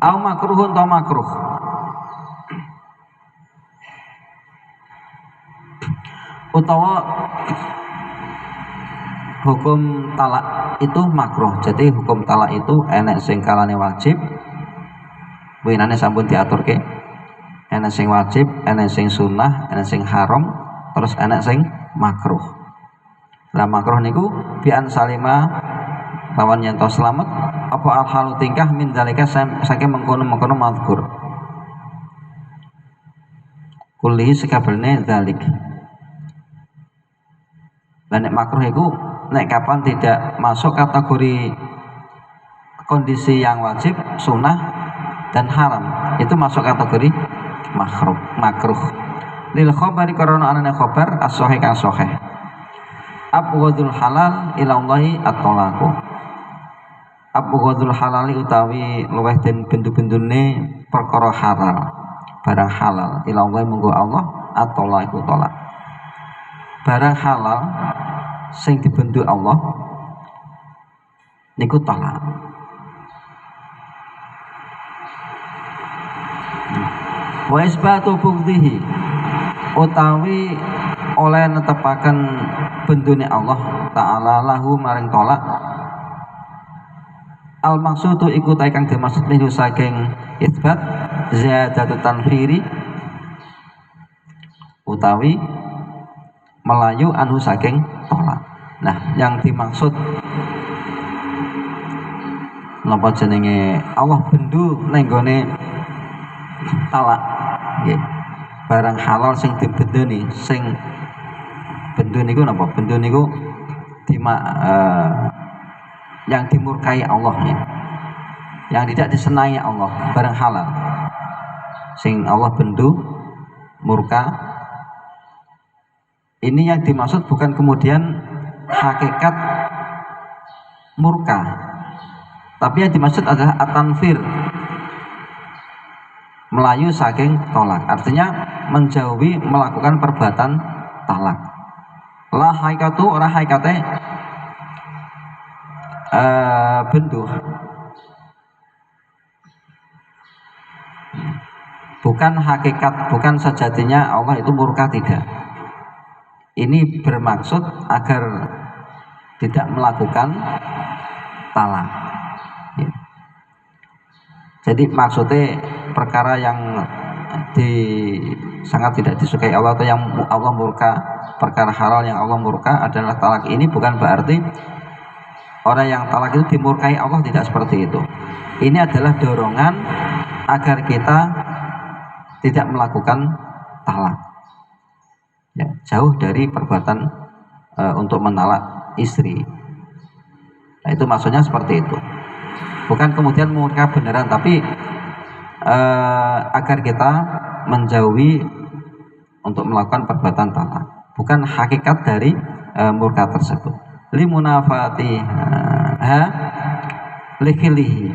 au makruhun ta makruh. Utawa hukum talak itu makruh. Jadi hukum talak itu enek sing kalane wajib, winane sampun diaturke. Enek sing wajib, enek sing sunnah, enek sing haram, terus enek sing makruh. Lah makruh niku bi an salima lawan yen to slamet apa al halu tingkah min zalika saking mengkono-mengkono mazkur. Kullihi sekabehane zalik. Lah nek makruh iku nek kapan tidak masuk kategori kondisi yang wajib, sunnah dan haram, itu masuk kategori makruh. Lil khabari karena anane khabar as-sahih kang sahih. Abghadul halal ilallahi at-talaqu. Abghadul halali utawi luweh den bendu-bendune perkara halal, barang halal ilallahi munggo Allah at-talaqu talaq. Barang halal sing dibentuk Allah niku talak. Wa isbatu bughdhihi utawi oleh netepaken bendune Allah taala lahu maring talak. Al maksudu iku ta kang dimaksud niku saking isbat ziyadatu tanfiri utawi melayu anu saking tolak. Nah, yang dimaksud napa jenenge Allah bendu ning gone talak nggih. Barang halal sing dibendeni, sing bendu niku napa? Bendu niku yang dimurkai Allah ya. Yang tidak disenangi Allah, barang halal. Sing Allah bendu murka. Ini yang dimaksud bukan kemudian hakikat murka, tapi yang dimaksud adalah at-tanfir, melayu saking tolak, artinya menjauhi melakukan perbuatan talak. La haikatu ora haikate bendu, bukan hakikat, bukan sejatinya Allah itu murka, tidak. Ini bermaksud agar tidak melakukan talak ya. Jadi maksudnya perkara yang sangat tidak disukai Allah atau yang Allah murka, perkara halal yang Allah murka adalah talak. Ini bukan berarti orang yang talak itu dimurkai Allah, tidak seperti itu. Ini adalah dorongan agar kita tidak melakukan talak ya, jauh dari perbuatan untuk mentalak istri. Nah, itu maksudnya seperti itu. Bukan kemudian murka beneran, tapi agar kita menjauhi untuk melakukan perbuatan talak. Bukan hakikat dari murka tersebut. Limunafati likhilihi.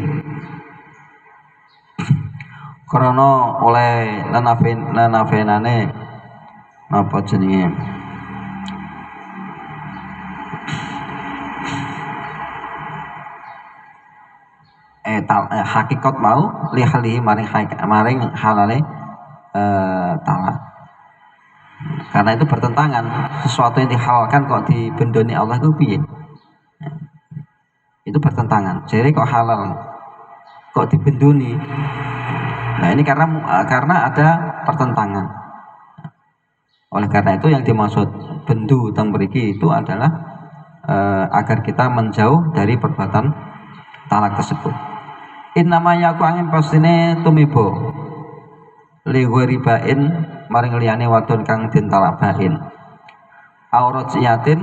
Karena oleh nenafenane apa jenenge hakikat mau lihalihi maring halale talak. Karena itu bertentangan, sesuatu yang dihalalkan kok dibendoni Allah itu piye? Itu bertentangan. Jadi kok halal kok dibendoni? Nah, ini karena ada pertentangan. Oleh karena itu yang dimaksud bendu teng mriki itu adalah agar kita menjauh dari perbuatan talak tersebut. Innama yaku angin pastine tumibo li ribain maring liyane wadon kang den talak bain. Aurat yatin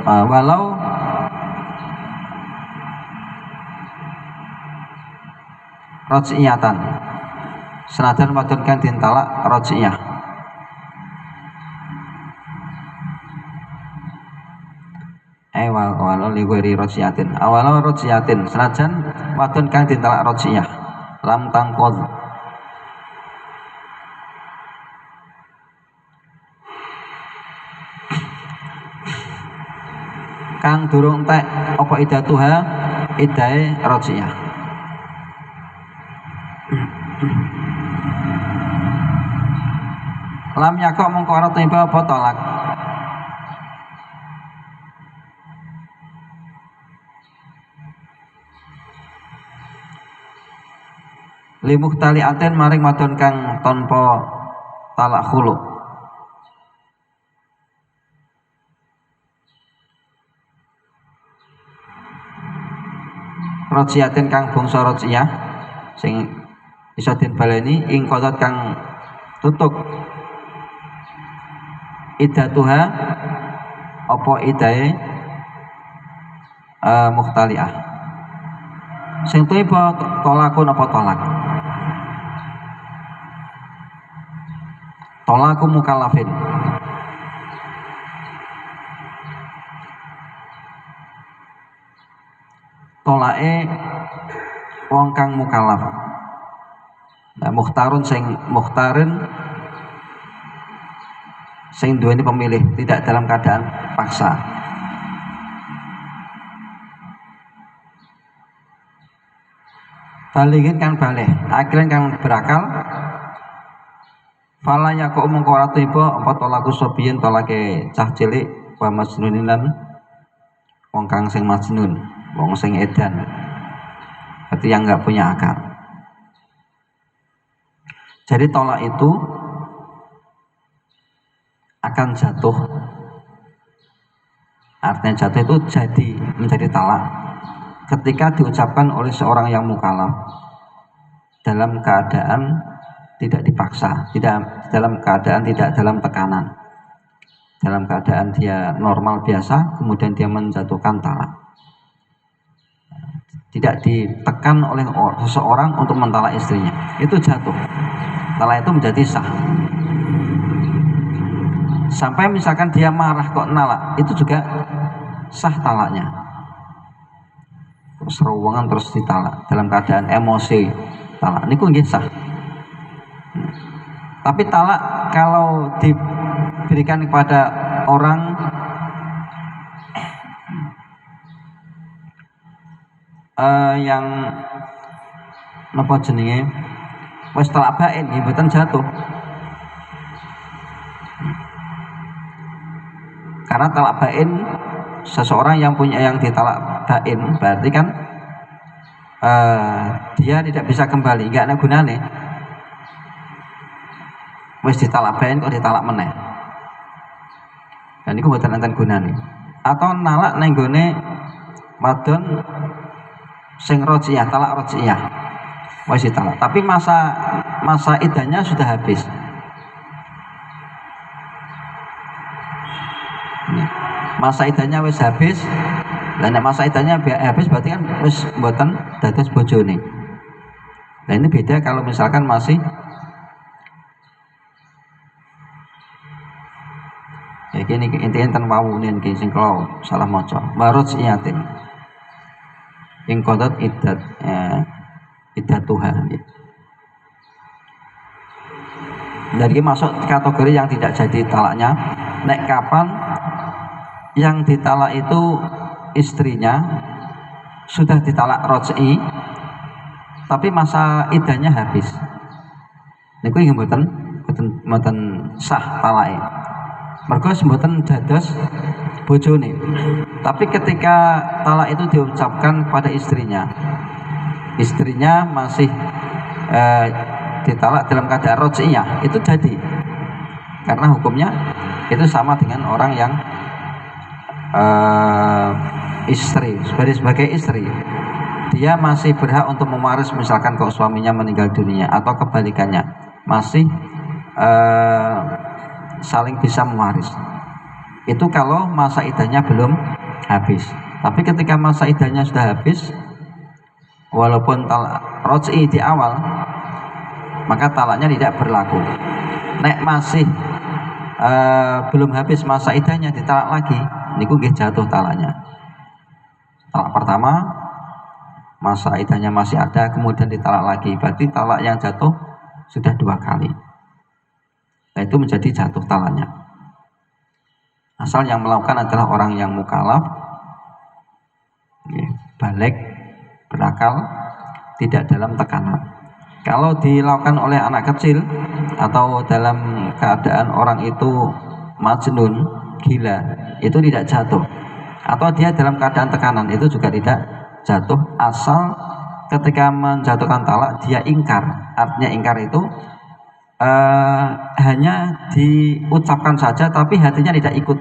walau raj'iyatan senajan wadon kang den talak raj'iyah. Walau liwiri raj'iyatin awalau raj'iyatin senajan wadon kang den talak raj'iyah lam tangqod kang durung entek apa idatuha idahe raj'iyah. lam yakok mongko ora tiba apa tolak. Limuhtali aten maring wadon kang tanpa talak khulu. Rojiatin kang bangsa rojiyah sing iso den baleni ing kodot kang tutuk idatuha apa idae muhtaliah sing tiba tolakun apa tolak. Tolaku mukallafin tolake wong kang mukallaf. Nah, mukhtarun sing mukhtarin sing duweni pemilih, tidak dalam keadaan paksa. Balighin kang baleh, akhiran kang berakal. Fala yaku mongko ora tiba apa tolaku sobiyin tolake cah cilik wa majnuninan wong kang sing majnun, wong sing edan. Berarti yang enggak punya akal. Jadi tolak itu akan jatuh. Artinya jatuh itu jadi menjadi talak ketika diucapkan oleh seorang yang mukallaf dalam keadaan tidak dipaksa, tidak dalam keadaan tidak dalam tekanan, dalam keadaan dia normal biasa, kemudian dia menjatuhkan talak, tidak ditekan oleh seseorang untuk mentalak istrinya, itu jatuh, talak itu menjadi sah. Sampai misalkan dia marah kok nalak, itu juga sah talaknya. Terus ruangan terus ditalak dalam keadaan emosi, talak ini nggih sah. Tapi talak kalau diberikan kepada orang yang napa jenenge wis talak bain, mboten jatuh. Karena talak bain, seseorang yang punya yang ditalak bain berarti kan dia tidak bisa kembali, enggak ada gunane. Wis ditalak bain kok ditalak meneh. Dan itu mboten enten gunane. Atau nalak ning gone wadon sing rojiyah, talak rojiyah. Wis ditalak, tapi masa idahnya sudah habis. Masa idahnya wis habis. Lah nek masa idahnya habis berarti kan wis mboten dados bojone. Nah ini beda kalau misalkan masih ya gini intinya ten wawunen ki sing kula salah maca. Barot iyatin. Ing kodot iddat Tuhan. Jadi masuk kategori yang tidak jadi talaknya. Nek kapan yang ditalak itu istrinya sudah ditalak roj'i tapi masa idahnya habis. Niku nggih mboten sah talake. Mergo mboten dados bojone. Tapi ketika talak itu diucapkan kepada istrinya masih ditalak dalam keadaan roj'iyah, itu jadi. Karena hukumnya itu sama dengan orang yang istri, sebagai istri. Dia masih berhak untuk mewaris misalkan kalau suaminya meninggal dunia atau kebalikannya. Masih saling bisa mewaris. Itu kalau masa idahnya belum habis. Tapi ketika masa idahnya sudah habis, walaupun talak roj'i di awal, maka talaknya tidak berlaku. Nek masih belum habis masa idahnya ditalak lagi, niku nggih jatuh talaknya. Talak pertama masa idahnya masih ada, kemudian ditalak lagi, berarti talak yang jatuh sudah 2 kali. Nah itu menjadi jatuh talaknya. Asal yang melakukan adalah orang yang mukallaf, balik, berakal, tidak dalam tekanan. Kalau dilakukan oleh anak kecil atau dalam keadaan orang itu majnun, gila, itu tidak jatuh. Atau dia dalam keadaan tekanan, itu juga tidak jatuh, asal ketika menjatuhkan talak dia ingkar. Artinya ingkar itu hanya diucapkan saja tapi hatinya tidak ikut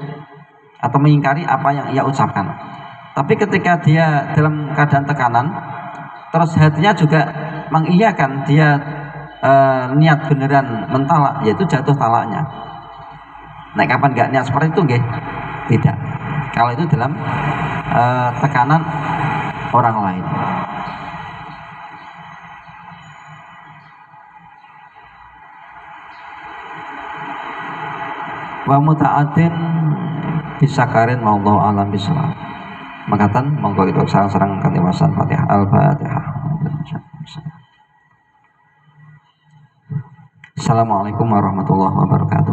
atau mengingkari apa yang ia ucapkan. Tapi ketika dia dalam keadaan tekanan terus hatinya juga mengiyakan, dia niat beneran mentalak, yaitu jatuh talaknya. Nah, kapan nggak niat seperti itu nggih? Tidak. Kalau itu dalam tekanan orang lain. Wa muta'atin bisakarin maullahu alam bisawab. Makatan monggo itu sareng-sareng kanthi wasan Fatihah Al-Fatihah. Assalamualaikum warahmatullahi wabarakatuh.